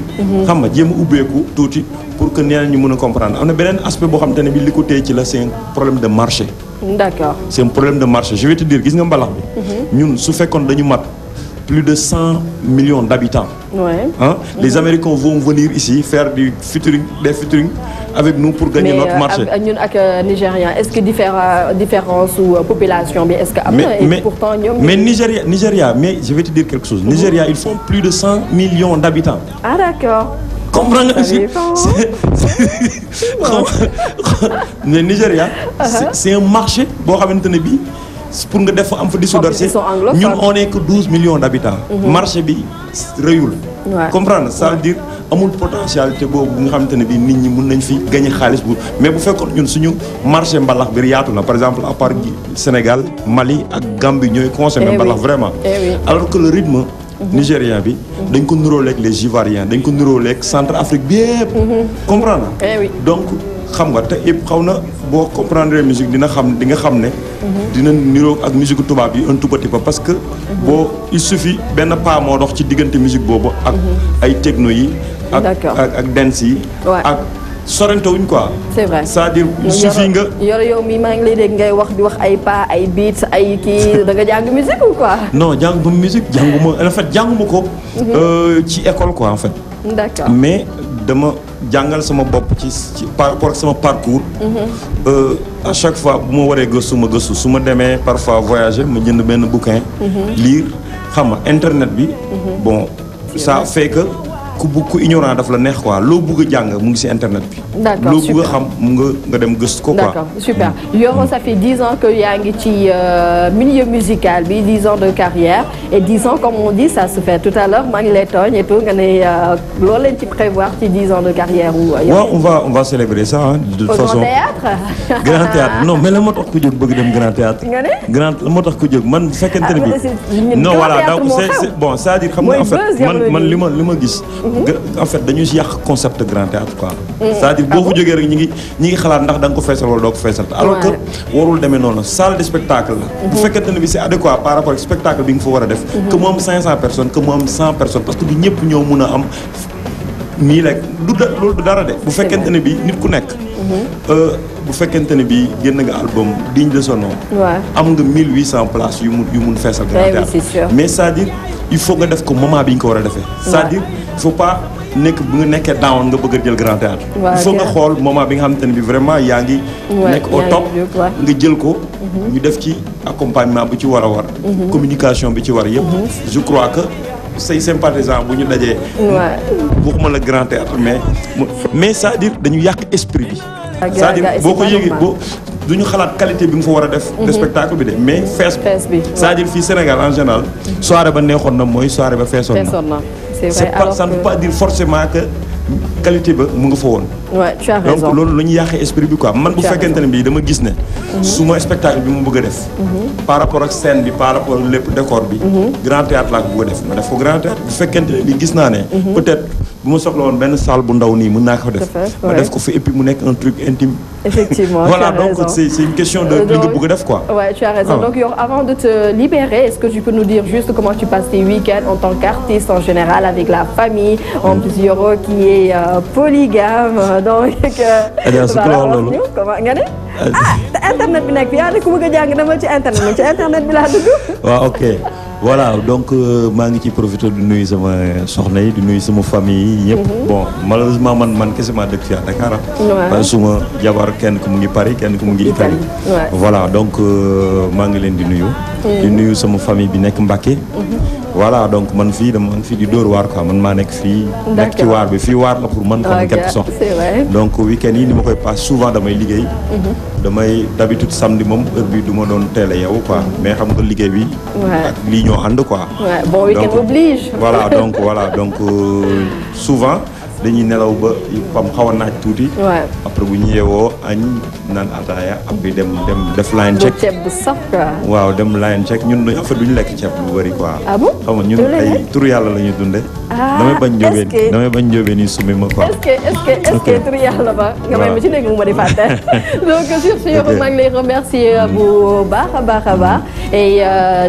xam nga jéem a ubbeeku tuuti pour que ñeneen ñu mën a comprendre am na beneen aspect boo xamante ne bi li ko téye ci la c'est un problème de marché. d'accord c'est un problème de marché je vais te dire gis nga mbalax bi. ñun su fekkoon dañu mat plus de 100 millions d'habitants. Hein? Les Américains vont venir ici faire des featuring avec nous pour gagner notre marché. Mais ñun ak Nigérian est-ce que différence ou population bi est-ce que am na et pourtant ñoom. mais Nigeria mais je vais te dire quelque chose. Nigeria ils font plus de 100 millions d'habitants. Ah d'accord. comprends nga mais Nigeria. c'est un marché boo xamante ne bii. pour nga def am fa dissoudre ñun on est que 12 millions d'habitants. marché bi rëyul. comprendre ça veut dire amul potentialité boobu bu nga xamante ne bii nit ñi mën nañ fi gagner xaalis bu mais bu fekkoon ñun suñu marché mbalax bi yaatu na par exemple à part Sénégal Mali ak Gambie ñooy consommer mbalax vraiment. alors que le rythme. nigérien bi dañ ko niróoleeg les Ivoiriens dañ ko niróoleeg Centrafrique bi yëpp. comprendre donc xam nga te yëpp xaw na boo comprendre musique di nga xam ne. dina niróo ak musique tubaab yi un tout petit peu parce que. il suffit benn pas moo dox ci diggante musique boobu. ak ay techno yi. ak dance yi. ak sorante wuñ quoi. c'est vrai c'est-à-dire il suffit nga. yow mii maa ngi lay dégg ngay wax di wax ay pas ay beats ay kii da nga jàng musique ou quoi. non jànguma musique en fait jànguma ko. ci école quoi en fait. d'accord mais dama jàngal sama bopp ci par rapport ak sama parcours. à chaque fois bu ma waree gëstu ma gëstu su ma demee parfois voyager ma jënd benn bouquin. lire xam nga internet bi. bon ça fait que. ku ignorant daf la neex quoi loo bëgg a jàng mu ngi ci internet bi. d'accord loo bëgg a xam mu nga dem gëstu ko quoi. d'accord super Yoro ça fait 10 ans que yaa ngi ci milieu musical bi 10 ans de carrière et 10 ans comme on dit ça se fait tout à l'heure maa ngi lay tooñ et tout nga ne loolu lañ ci prévoir ci 10 ans de carrière ou. waaw on va célébrer ça hein, de toute façon. Grand théâtre. Grand théâtre non mais la moo tax ku jóg bëgg dem grand théâtre. nga ne. grand la moo tax ku jóg man bu fekkente ne bi. non voilà donc c'est bon c'est-à-dire xam nga en fait man li ma gis. en fait dañu yàq concept de grand théâtre quoi. c'est-à-dire boo ko jógee rek ñi ngi xalaat ndax da nga ko feesal wala doo ko feesal. alors que warul demee noonu salle de spectacle la. bu fekkente ne bi c'est adéquat par rapport ak spectacle bi nga fa war a def. que mu am 500 personnes que mu am 100 personnes parce que du ñëpp ñoo mun a am nii rek loolu du dara de. bu fekkente ne bi nit ku nekk. bu fekkente ne bi génn nga album digne de son nom. am nga 1800 places yu mun feesal grand théâtre mais c'est-à-dire il faut nga def ko moment bi nga ko war a defee. c'est-à-dire il faut pas nekk bu nga nekkee down nga bëgg a jël grand théâtre il faut nga xool moment bi nga xamante ne bi vraiment yaa ngi nekk au top nga jël ko ñu def ci accompagnement bi ci war a war communication bi ci war yëpp je crois que say sympathisants bu ñu dajee waxuma la grand théâtre mais c'est-à-dire dañu yàq esprit bi c'est-à-dire boo ko yëgee du ñu xalaat qualité bi nga fa war a def de spectacle bi de mais fees bi c'est-à-dire fii Sénégal en général soirée ba neexoon na mooy soirée ba feesoon na c'est vrai ça ne veut pas dire forcément que qualité ba mu nga fa woon. Ouais, tu as raison. Donc loolu la ñu yàqee esprit bi quoi man bu fekkente ne bii dama gis ne. suma spectacle bi mu bëgg a def. par rapport ak scène bi par rapport ak lépp décor bi. grand théâtre laa ko bëgg a def ma def ko grand théâtre bu fekkente ne bii gis naa ne. peut-être bu ma soxla woon benn salle bu ndaw nii mën naa ko def. ma def ko fi et puis mu nekk un truc intime. Effectivement, voilà, tu as donc raison. c'est une question de li nga bëgg a def quoi. Ouais, tu as raison. Donc Yor, avant de te libérer, est-ce que tu peux nous dire juste comment tu passes tes week-ends en tant qu'artiste en général avec la famille, en plus Yoro qui est polygame, donc comment nga ne ah internet bi nekk yaa ne ku bëgg a jàng dama ci internet bi laa dugg. waaw ok voilà donc maa ngi ci profité di nuyu sama soxna yi di nuyu sama famille yi ñëpp. bon malheureusement man kese maa dëkk fii à Dakar. waaw suma jabar kenn ku mu ngi Paris kenn ku mu ngi Italie. voilà donc maa ngi leen di nuyu. di nuyu sama famille bi nekk Mbacké. voilà donc man fii dama fii di dóor waar quoi man maa nekk fii. nekk ci waar bi fii waar la pour man. en quelque sorte donc week-end yi ni ma koy passe souvent damay liggéey. damay d'habitude samedi moom heure bi du ma doon teel a yeewu quoi mais xam nga liggéey bi. ak lii ñoo ànd quoi. bon week-end oblige. voilà donc souvent dañuy nelaw ba pam xaw a naaj tuuti. après bu ñu yeewoo añ naan ataaya après dem def line check. ceeb bu saf quoi. waaw dem line check ñun en fait duñu lekk ceeb lu bari quoi. ah bon xam nga ñun ay turu yàlla la ñuy dundee. damay bañ njóobeen yi sumi ma quoi. est-ce que turu yàlla ba. nga may ma ci nekk mu ma di fàtte. donc sur ce Yoro maa ngi lay remercier bu baax a baax et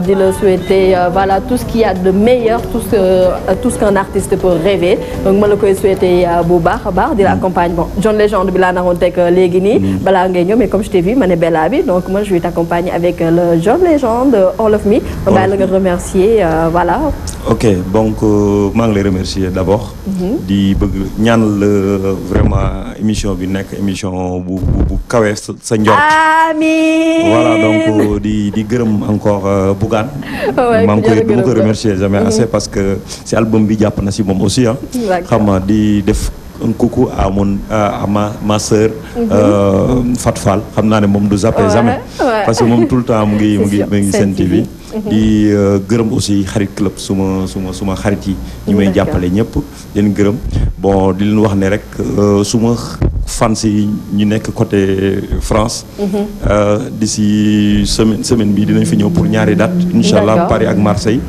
di la souhaiter voilà tout ce qu'il y a de meilleur tout ce qu'un artiste peut rêver donc ma la koy souhaiter bu baax a baax di la accompagner bon John Legend bi laa naroon teg léegi nii. balaa ngay ñëw mais comme je t'ai vu ma ne Bella bi donc moi je vais t'accompagner avec le John Legend All of Me. ma bàyyi la nga remercier voilà. ok donc maa ngi lay remercier d'abord. di bëgg ñaan la vraiment émission bi nekk émission bu kawe sa njort. amiin voilà donc di gërëm encore Bougane. maa ngi koy remercier jamais assez parce que si album bi jàpp na si moom aussi ah. xam nga di def un coucou à ma sœur. Fat Fall xam naa ne moom du zappé jamais. parce que moom tout le temps mu ngi Sen TV. di gërëm aussi xarit club suma xarit yi ñi may jàppale ñëpp di leen gërëm bon di leen wax ne rek suma fans yi ñu nekk côté France d'ici semaine bi dinañ fi ñëw pour ñaari date inchallah Paris ak Marseille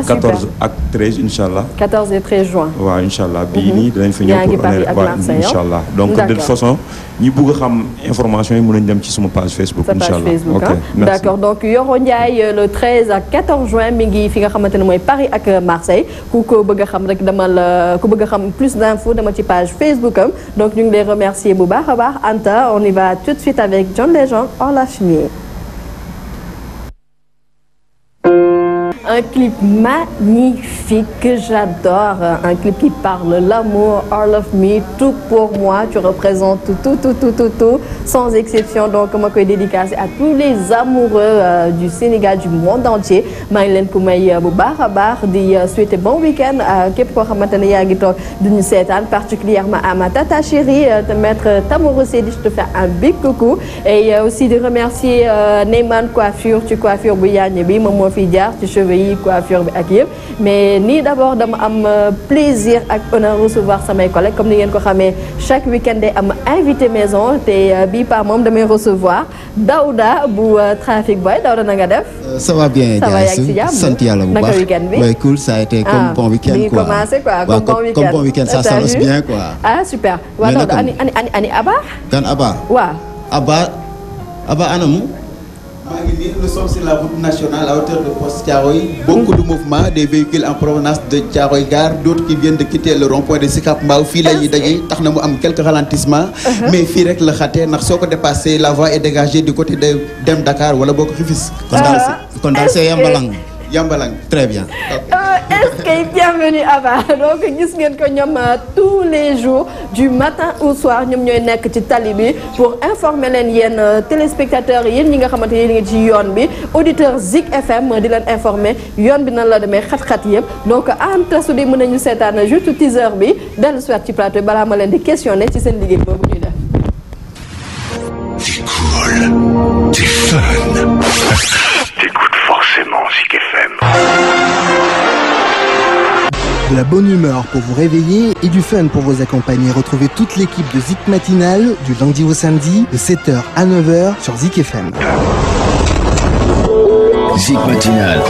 14 ak 13 inchallah 14 et 13 juin waaw inchallah bii nii dinañ fi ñëw pour inchallah donc de toute façon ñi bëgg a xam information yi mën nañ dem ci suma page Facebook inchallah ok d'accord donc Yoro Ndiaye le 13 ak 14 juin mi ngi fi nga xamante ne mooy Paris ak Marseille ku ko bëgg a xam rek ku bëgg a xam plus d'infos dama ci page Facebook am donc ñu ngi lay remercier bu baax a baax Anta on y va tout de suite avec John Legend All of Me. Un clip magnifique que j'adore, un clip qui parle l'amour, all of me, tout pour moi, tu représentes tout, sans exception. Donc ma koy dédicacer à tous les amoureux du Sénégal, du monde entier. maa ngi leen ko may bu baax a baax di souhaiter bon week-end képp koo xamante ne yaa ngi toog duñu seetaan particulièrement à ma tata chérie te maître Tamoro Seydi, je te fais un big coucou et aussi de remercier Neyman coiffure ci coiffure bu yaañe bi moom moo fiy jaar ci cheveux yi coiffure bi ak yëpp mais nii d'abord dama am plaisir ak honneur recevoir samay collègues comme ni ngeen ko xamee chaque week-end day am invité maison te bii pa moom damay recevoir Daouda bu Trafic Boy Daouda na nga def. ça va bien sant yàlla bu baax naka week-end bi. ouais, cool ça a été comme bon week-end quoi. commencé quoi comme bon week-end comme bon week-end ça s'annonce bien quoi. ah super. waaw Daouda ani Abba. kan Abba. waaw. Abba anamu. maa ngi nii nous sommes sur la route nationale à hauteur de Poste Thiaroye. Beaucoup de mouvements, des véhicules en provenance de Thiaroye Gare, d'autres qui viennent de quitter le rond-point de Sicap Mbao. fii la ñuy daje tax na mu am quelques ralentissements. mais fii rek la xatee ndax soo ko dépassé la voie est dégagée du côté de dem Dakar wala boo ko Rufisque. kon daal c'est Yambalang. Yambalang très bien. Est-ce que bienvenue Abba donc gis ngeen ko ñoom tous les jours du matin au soir ñoom ñooy nekk ci tali bi pour informer leen yéen téléspectateurs yéen ñi nga xamante ne yéen ngi ci yoon bi auditeur Zik FM di leen informer yoon bi nan la demee xat-xat yëpp donc Anta su dee mën nañu seetaan juste teaser bi dellu soit ci plateau balaa ma leen di questionner ci seen liggéey boobu ñuy def. T'es cool, t'es fun. T'écoutes forcément Zik FM. De la bonne humeur pour vous réveiller et du fun pour vous accompagner. Retrouvez toute l'équipe de Zik Matinale du lundi au samedi de 7h à 9h sur Zik FM. Zik Matinale.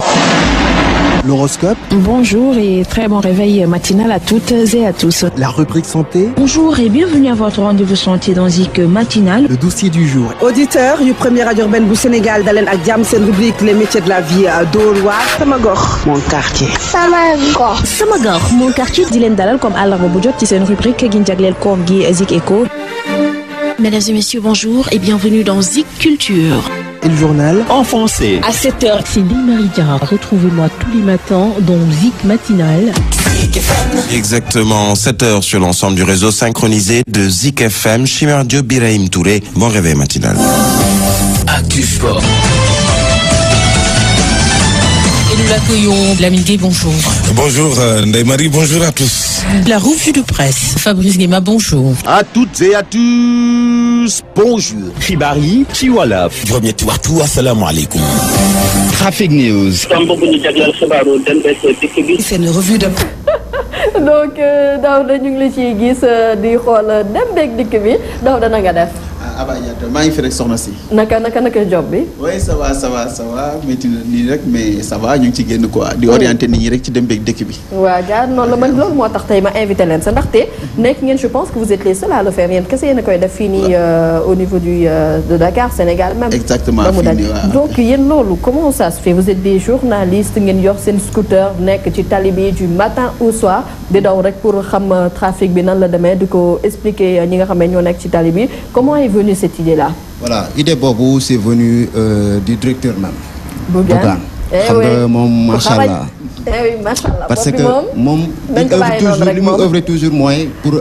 L'horoscope. Bonjour et très bon réveil matinal à toutes et à tous. La rubrique santé. Bonjour et bienvenue à votre rendez-vous santé dans Zik Matinal. Le dossier du jour. Auditeur du premier radio urbaine du Sénégal dalen ak jàmm seen rubrique les métiers de la vie Dóor waar sama gox mon quartier. Sama gox mon quartier di leen dalal comme àllarba bu jot ci seen rubrique gi jagleel koor gi Zik Éco. Mesdames et messieurs, bonjour et bienvenue dans Zik Culture. Et le journal en français. À 7h, c'est Lynn Marie Gara. Retrouvez-moi tous les matins dans Zik Matinale. Exactement, 7h sur l'ensemble du réseau synchronisé de Zik FM. Chimère Diop, Birahim Touré. Bon réveil matinal. Actu Sport. Et nous l'accueillons, Lamine Gueye, bonjour. Bonjour Ndeye Marie, bonjour à tous. La revue de presse, Fabrice Guéma, bonjour. À toutes et à tous, bonjour. Khibari, Chiwala. Premier tout, assalamu alaikum. Traffic News. C'est une revue de presse. Donc Daouda ñu ngi la ciy gis di xool dem beeg dikk bi Daouda na nga def. Aba Diatta maa ngi fi rek soxna si. naka job bi. oui ça va métti na nii rek mais ça va ñu ngi ci génn quoi di orienter nit ñi rek ci dem beeg dëkk bi. waaw jaar noonu la man loolu moo tax tey ma invité leen sa ndaxte nekk ngeen je pense que vous êtes les seuls à le faire yéen kese yéen a koy def fii nii au niveau de Dakar Sénégal même. exactement fii nii waaw donc yéen loolu comment ça se fait vous êtes des journalistes ngeen yor seen scooter nekk ci tali bi du matin au soir di daw rek pour xam trafic bi nan la demee di ko expliquer ñi nga xam ne ñoo nekk ci tali bi comment est venue cette idée-là? Voilà, idée boobu c'est venu du directeur même. Bougane. xam nga moom macha allah. oui macha allah parce que moom li mu œuvre toujours mooy pour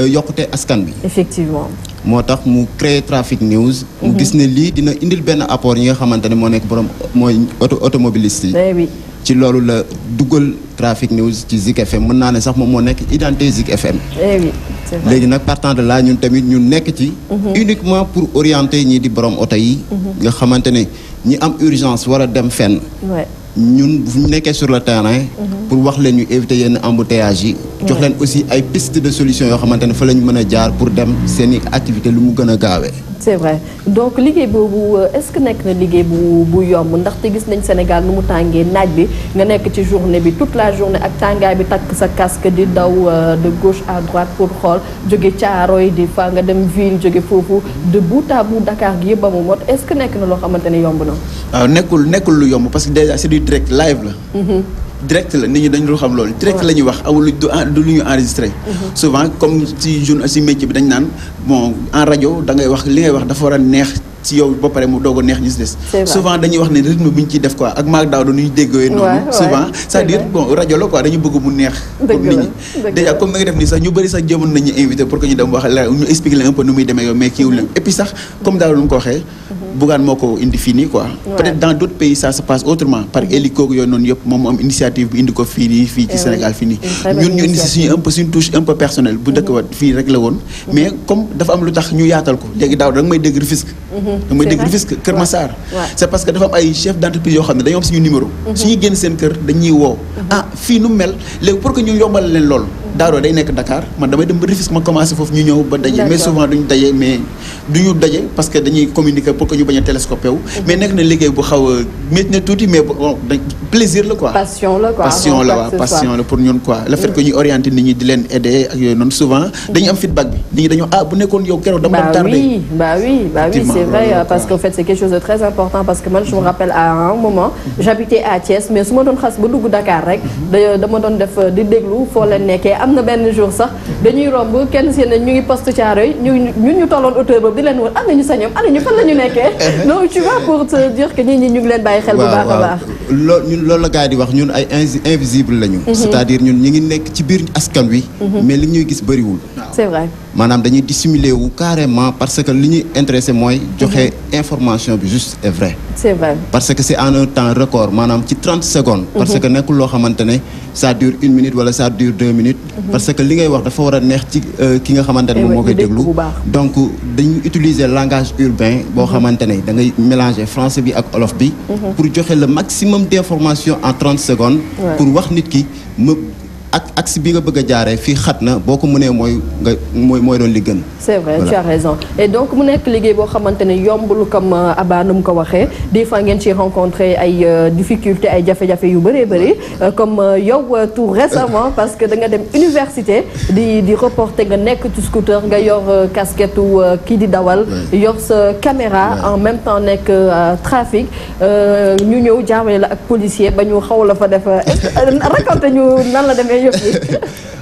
yokkute askan bi. effectivement. moo tax mu créer Traffic News. mu gis ne lii dina indil benn apport yi nga xamante ne moo nekk borom mooy automobiliste yi. oui. ci loolu la dugal Traffic News ci Zik FM mën naa ne sax moom moo nekk identité Zik FM. oui c'est vrai. léegi nag partant de là ñun tamit ñu nekk ci. uniquement pour orienter ñii di borom oto yi. nga xamante ne ñi am urgence war a dem fenn. ñun bu ñu nekkee sur le terrain. pour wax leen ñu éviter yenn embouteillage yi. jox leen aussi ay pistes de solution yoo xamante ne fa la ñu mën a jaar pour dem seeni activité lu mu gën a gaawee. c'est vrai donc liggéey boobu est-ce que nekk na liggéey bu yomb ndaxte gis nañ Sénégal nu mu tàngee naaj bi nga nekk ci journée bi toute la journée ak tàngaay bi takk sa casque di daw de gauche à droite pour xool jóge Thiaroye di fa nga dem ville jóge foofu de bout à bout Dakar gi yëpp ba mu mot est-ce que nekk na loo xamante ne yomb na. waaw nekkul lu yomb parce que déjà c'est du direct live la. direct la nit ñi dañu xam loolu direct la ñuy wax amul du lu ñu enregistré. souvent comme si métier bi dañ naan bon en rajo da ngay wax li ngay wax dafa war a neex ci yow ba pare mu doog a neex ñu si des. souvent dañuy wax ne rythme bi ñu ciy def quoi ak maag daaw dañuy déggoo noonu. souvent c'est-à-dire bon rajo la quoi dañu bëgg mu neex. comme nit ñi déjà comme da nga def nii sax ñu bëri sax jëmoon nañu invité pour que ñu dem wax ñu expliquer leen un peu nu muy demee yow mais kiiwul leen et puis sax comme daaw lu mu ko waxee. Bougane moo ko indi fii nii quoi. peut-être dans d'autres pays ça se passe autrement par hélico yooyu noonu yëpp moom mu am initiative bi indi ko fii nii fii ci Sénégal fii nii. ñun ñu indi si suñu un peu suñu touche un peu personnelle bu dëkk wa fii rek la woon. mais comme dafa am lu tax ñu yaatal ko léegi daaw da nga may dégg Rufisque. da nga may dégg Rufisque Kër Massar. c'est parce que dafa am ay chef d'entreprise yoo xam ne dañoo am suñu numéro. suñuy génn seen kër dañuy woo. ah fii nu mel léegi pour que ñu yombal leen loolu. Daaro day nekk Dakar man damay dem ba Rufisque ma commencé foofu ñu ñëw ba daje mais souvent duñu daje mais duñu daje parce que dañuy communiquer pour que ñu bañ a télescopé wu mais nekk na liggéey bu xaw a métti na tuuti mais bon plaisir la quoi. passion la quoi passion la waaw passion la pour ñun quoi le fait que ñuy orienter nit ñi di leen aider ak yooyu noonu souvent dañuy am feedback bi nit ñi dañoo bu nekkoon yow keroog dama doon tardé. bah oui c'est vrai parce qu'en fait c'est quelque chose de très important parce que man je me rappelle à un moment j'habitais à Thiès mais su ma doon xas ba dugg Dakar rek dama doon def di déglu foo leen nekkee am na benn jour sax dañuy romb kenn si ne ñu ngi poste Thiaroye ñun ñu tolloon auteur boobu di leen woon ana ñu sañoom ana ñu fan la ñu nekkee non tu vois pour te dire que nit ñi ñu ngi leen bàyyi xel bu baax a baax loolu la gars yi di wax ñun ay invisible lañu c'est-à-dire ñun ñi ngi nekk ci biir askan wi mais li ñuy gis bëriwul c'est vrai maanaam dañuy dissimuler wu carrément parce que li ñuy intéressé mooy joxe information bi juste et vrai c'est vrai parce que c'est en un temps record maanaam ci 30 secondes parce que nekkul loo xamante ne ça dure 1 minute wala ça dure 2 minutes parce que li ngay wax dafa war a neex ci ki nga xamante ne moom moo koy déglu donc dañuy utiliser langage urbain boo xamante ne da ngay mélanger français bi ak olof bi pour joxe le maximum d'informations en 30 secondes pour wax nit ki ak axe bi nga bëgg a jaaree fii xat na boo ko mënee mooy doon li gën. c'est vrai voilà. Tu as raison et donc mu nekk liggéey boo xamante ne yombul comme Abba nu mu ko waxee des fois ngeen ci rencontrer ay difficultés ay jafe-jafe yu bëree bëri comme yow tout récemment parce que da nga dem université di reporter nga nekk ci scooter nga yor casquette kii di dawal yor sa caméra en même temps nekk trafic ñu ñëw jaawale la ak policier ba ñu xaw la fa def raconter ñu nan la demee yëpp yi.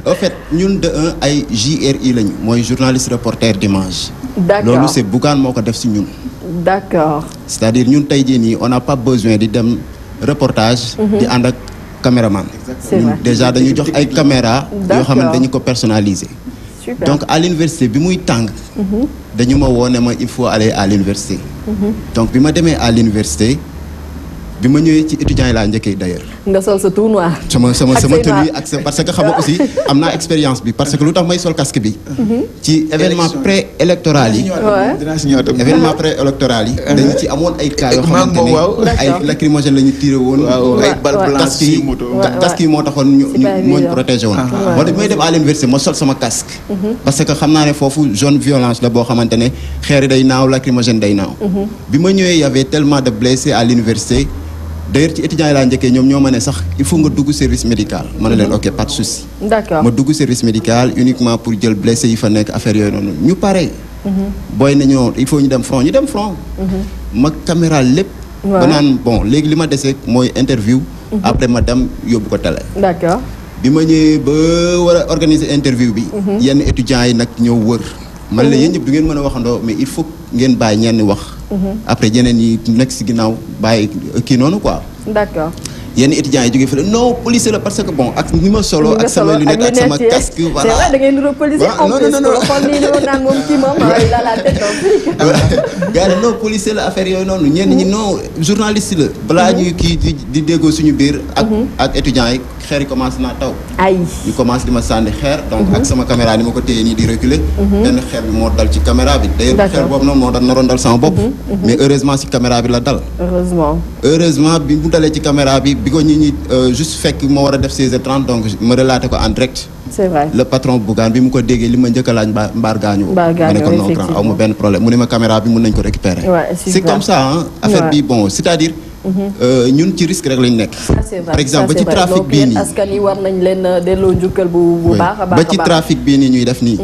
En fait ñun de ay JRI lañu mooy journaliste reporter d'image. D'accord loolu c'est Bougane moo ko def ci ñun. D'accord. C'est-à-dire ñun tey jii nii on n'a pas besoin di dem reportage. di ànd ak caméraman. C'est ñun vrai. déjà dañu jox ay caméra yoo xam ne dañu ko personnaliser. Super. Donc à l'université bi muy tàng. dañu ma woo ne ma il faut aller à l'université. Donc bi ma demee à l'université bi ma ñëwee ci étudiants yi laa njëkkee d'ailleurs. nga sol sa tout noir. sama tenue ak parce que xam nga aussi am naa expérience bi parce que lu tax may sol casque bi. ci événement pré-électoral yi. événement pré-électoral yi. dañu ci amoon ay cas yoo xamante ne ay lacrymogène la ñu tiré woon. ay balles blanches ci moto. casque yi moo taxoon moo ñu protégé woon. moo tax bi may dem à l'université ma sol sama casque. parce que xam naa ne foofu zone violence la boo xamante ne xeer yi day naaw lacrymogène day naaw. bi ma ñëwee y avait tellement de blessés à l'université. D'ailleurs ci étudiants yi laa njëkkee ñoom ñoo ma ne sax il faut nga dugg service médical ma ne leen ok pas de souci. D'accord ma dugg service médical uniquement pour jël blessé yi fa nekk affaire yooyu noonu ñu pare. booy nañoo il faut ñu dem front ma caméra lépp. ba naan bon léegi li ma desee mooy interview. après ma dem yóbbu ko télé. D'accord bi ma ñëwee ba war a organiser interview bi. yenn étudiants yi nag ñëw wër. man la yéen ñëpp du ngeen mën a waxandoo mais il faut ngeen bàyyi ñenn wax. après yeneen yi nekk si ginnaaw bàyyi kii noonu quoi. D'accord. yenn étudiants yi jógee fële non policier la parce que bon ak ni ma solo ak sama lunette ak sama casque voilà. c'est vrai da ngay niroo policier en plus xool nii niroo naan moom kii moom il a la tête en flic. gars yi non policier la affaire yooyu noonu ñenn ñi non journaliste la. balaa ñuy kii di déggoo suñu biir. ak étudiants yi xeer yi commencé naa taw. ay ñu commencé di ma sànni xeer. donc ak sama caméra ni ma ko téye nii di reculer. benn xeer bi moo dal ci caméra bi. d'ailleurs xeer boobu noonu moo dal naroon dal sama bopp. mais heureusement ci caméra bi la dal. heureusement bi mu dalee ci caméra bi ko ñi juste fekk ma war a def 16h30 donc ma relaté ko en direct. C'est vrai. Le patron Bougane bi mu ko déggee li ma njëkk a laaj mbaar gaañu. ma ne ko non grand aw ma benn problème mu ne ma caméra bi mun nañ ko récupérer. C'est comme ça hein affaire bi bon c'est-à-dire. ñun ci risque rek lañ nekk. par exemple ba ci trafic bii nii askan yi war nañ leen delloo njukkal bu baax a baax. ba ci trafic bii nii ñuy def nii.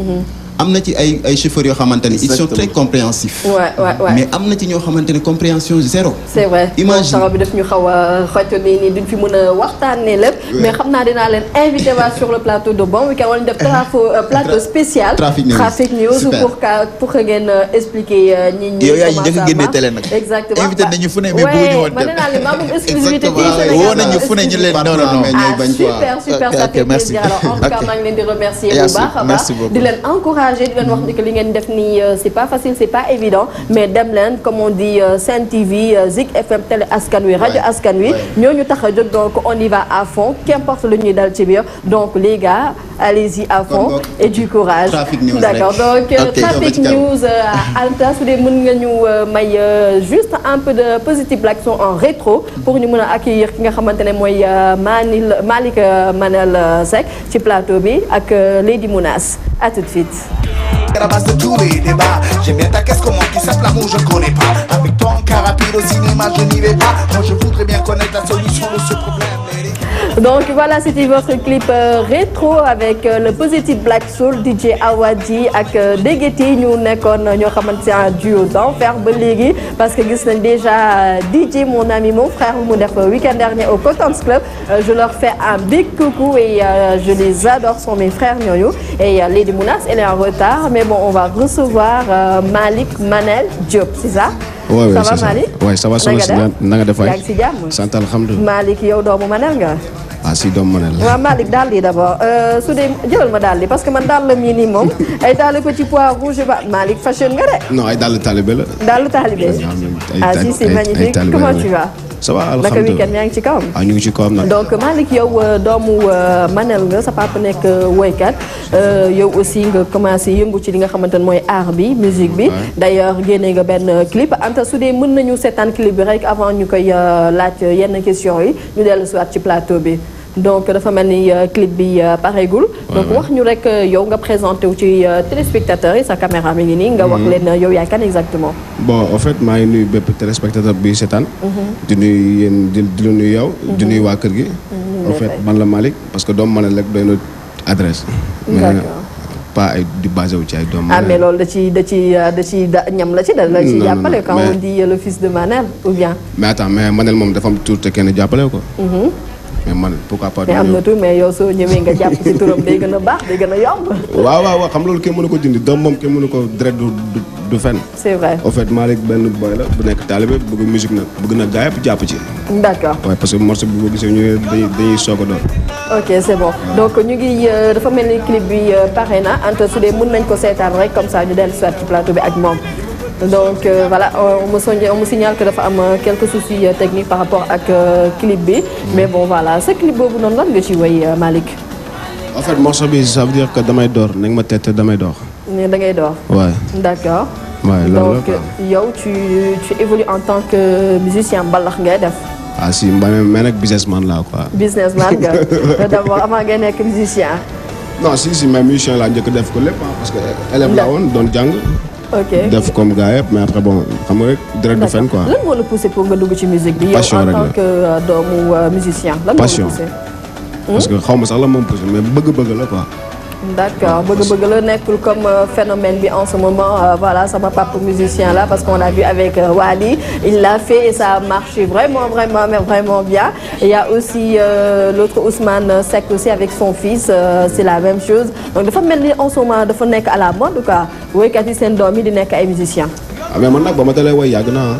am na ci ay chauffeurs yoo xamante ne ils sont très compréhensifs. mais am na ci ñoo xamante ne compréhension zéro. c'est vrai imagine bi daf ñu xaw a xëcc nii duñ fi mën a waxtaanee lépp. mais xam naa dinaa leen invité waa sur le plateau de Bon Week-end wala ñu def plateau spécial. Trafic News pour que ngeen expliquer ñi ñi. yow yaa ngi njëkk a génne télé nag. exactement invité nañu fu ne mais bëgguñu woon dem. ma ne naa leen maa moom exclusivité fii Sénégal. woo nañu fu ne ñu leen non non non. super ça fait plaisir alors en tout cas maa ngi leen di remercier bu baax a baax di leen encourager di leen wax ni que li ngeen def nii c'est pas facile c'est pas évident mais dem leen comme on dit Sen TV Zik FM télé askan wi rajo askan wi ñooñu tax a jóg donc on y va à fond qu'importe lu ñuy dal ci biir donc les gars allez-y à fond et du courage. D'accord donc Trafic News Anta su dee mën nga ñu may juste un peu de Positive Black Son en rétro pour ñu mën a accueillir ki nga xamante ne mooy Malick Manel Seck ci plateau bi ak Lady Mounas à tout de suite. À la base de tous les débats, j'aime bien ta caisse, comment tu sapes l'amour, je connais pas. Avec ton cas rapide au cinéma, je n'y vais pas. Moi, je voudrais bien connaître la solution de ce problème. Donc voilà, c'était votre clip rétro avec le Positive Black Soul, DJ Awadi ak Degeti ñu nekkoon ñoo xamante un duo d'enfer ba léegi parce que gis nañ déjà DJ mon ami mon frère mu def week-end dernier au Cotton's Club. Je leur fais un big coucou et je les adore, sont mes frères ñooñu. Et Lady Mounas, elle est en retard mais bon, on va recevoir Malick Manel Diop, c'est ça? Ouais, ça va Malick? Ouais, ça va soxna si na nga def waay. yaa ngi si jàmm? sant alhamdulilah. Malick yow doomu Manel nga? ah si doomu Manel la. waaw Malick daal di d'abord su dee jëlal ma daal di parce que man daal la mii nii moom ay daal petit pois rouge ba Malick fashion nga de. non ay daal talibé la. daal talibé. ah si c'est magnifique comment tu vas? ça va alhamdulilah naka week-end yaa ngi ci kawam. ñu ngi ci kawam nag. donc Malick yow doomu Manel nga sa papa nekk woykat yow aussi nga commencé yëngu ci li nga xamante ne mooy art bi musique bi. d'ailleurs génne nga benn clip Anta su dee mën nañu seetaan clip bi rek avant ñu koy laaj yenn questions yi ñu dellu si waat ci plateau bi. donc dafa mel ni clip bi pareegul. donc wax ñu rek yow nga présenté wu ci téléspectateurs yi sa caméra mi ngi nii nga wax leen yow yaay kan exactement. bon en fait maa ngi nuyu bépp téléspectateur bi seetaan. di nuyu yéen di la nuyu yow. di nuyu waa kër gi. en fait man la Malick parce que doomu Manel rek doy na adresse. mais pas ay di basé wu ci ay doomu. mais loolu da ci ñam la ci da la ci jàppale quand on dit le fils de Manel ou bien. mais attends mais Manel moom dafa am tur te kenn jàppale ko. mais man pourquoi pas. mais am na tur mais yow soo ñëwee nga jàpp ci turam day gën a baax day gën a yomb. waaw xam loolu kenn mënu ko dindi doom moom kenn mënu ko direct du fen. c'est vrai. en fait Malick benn boy la bu nekk taalibe bëgg musique nag bëgg na gaa yëpp jàpp ci. d'accord. waaw parce que morceau bi boo gisee ñu dañuy soog a doon. ok c'est bon donc ñu ngi dafa mel ni clip bi pare na Anta su dee mën nañ ko seetaan rek comme ça ñu dellu soit ci plateau bi ak moom. donc voilà on me signale que dafa am quelques soucis techniques par rapport ak clip bi mais bon voilà ce clip boobu noonu lan nga ci woy Malick. en fait morceau bi ça veut dire que damay door nañ ma tête damay door. ne da ngay door. waaw d'accord. waaw loolu donc yow tu évolues en tant que musicien mbalax ngay def. ah si mais nag businessman laa quoi. businessman nga d'abord avant ngay nekk musicien. non si mais musicien laa njëkk def ko lépp parce que élève laa woon doon jàng. ok def comme gars yëpp mais après bon xam nga rek direct du fen quoi. lan moo la poussé pour nga dugg ci musique bi. passion yow rek en tant que doomu musicien. lan moo la poussé parce que xaw ma sax la moom poussé mais bëgg-bëgg la quoi. d'accord bëgg-bëgg la nekkul comme phénomène bi en ce moment voilà sama papa musicien là parce qu'on a vu avec Wally il l'a fait et ça a marché vraiment bien. Il y a aussi l'autre Ousmane Seck aussi avec son fils c'est la même chose donc dafa mel ni en ce moment dafa nekk à la mode quoi woykat yi seen doom yi di nekk ay musiciens. ah mais man nag ba ma dalee woy yàgg naa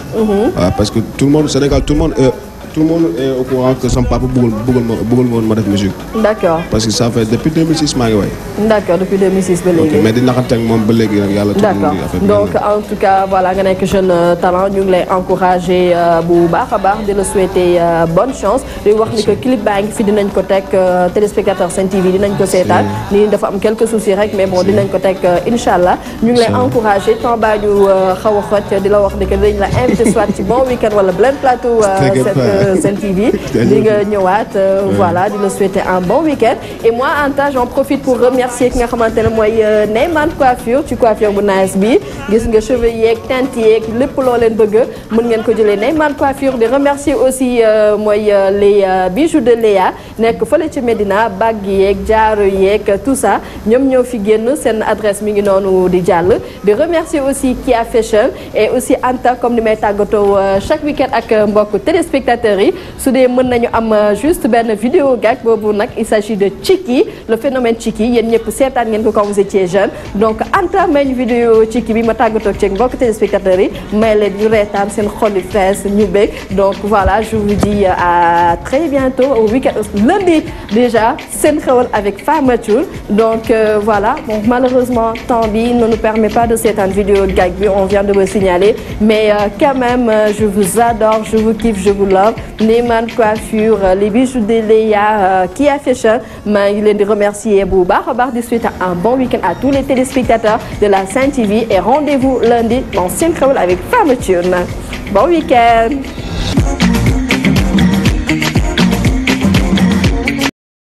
ah. parce que tout le monde Sénégal tout le monde est au courant que sama papa bëggul ma def musique. d'accord parce que ça fait depuis 2006 maa ngi woy. d'accord depuis 2006 ba léegi. mais di naxante ak moom ba léegi nag yàlla. d'accord donc en tout cas voilà nga nekk jeune talent ñu ngi lay encourager bu baax a baax di la souhaiter bonne chance di wax ni que clip baa ngi fi dinañ ko teg téléspectateur Sen TV dinañ ko seetaan nii dafa am quelques soucis rek mais bon dinañ ko teg inchallah ñu ngi lay encourager temps baa ñu xaw a xoj di la wax ni que dañ la invité soit ci bon week-end wala Blend Plateau Sen TV di nga ñëwaat voilà di la souhaiter un bon week-end et moi Anta j'en profite pour remercier ki nga xamante ne mooy Neyman coiffure ci coiffure bu nice bi gis nga cheveux yeeg teinte yeeg lépp loo leen bëgg mën ngeen ko jëlee Neyman coiffure di remercier aussi mooy les bijoux de Léa nekk fële ci Médina bague yeeg jaaro yeeg tout ça ñoom ñoo fi génn seen adresse mi ngi noonu di jàll di remercier aussi Kia Fashion et aussi Anta comme ni may tàggatoo chaque week-end ak mbokk téléspectateurs yi su dee mën nañu am juste benn vidéo gag boobu nag il s'agit de Chiki le phénomène Chiki yéen ñëpp seetaan ngeen ko quand vous étiez jeune donc Anta may ñu vidéo Chiki bi ma tàggatoo ak mbokk téléspectateurs yi may leen ñu reetaan seen xol yu fees ñu bég donc voilà je vous dis à très bientôt au week-end lundi déjà seen xewal avec Fama Thioune donc voilà bon malheureusement temps bi ne nous permet pas de seetaan vidéo gag bi on vient de me signaler mais quand même je vous adore je vous kiffe je vous love Neyman coiffure les bijoux de Léa Kia Fashion maa ngi leen di remercier bu baax a baax di souhaiter un bon week-end à tous les téléspectateurs de la Sen TV et rendez-vous lundi dans Sen Xewal avec Fama Thioune bon week-end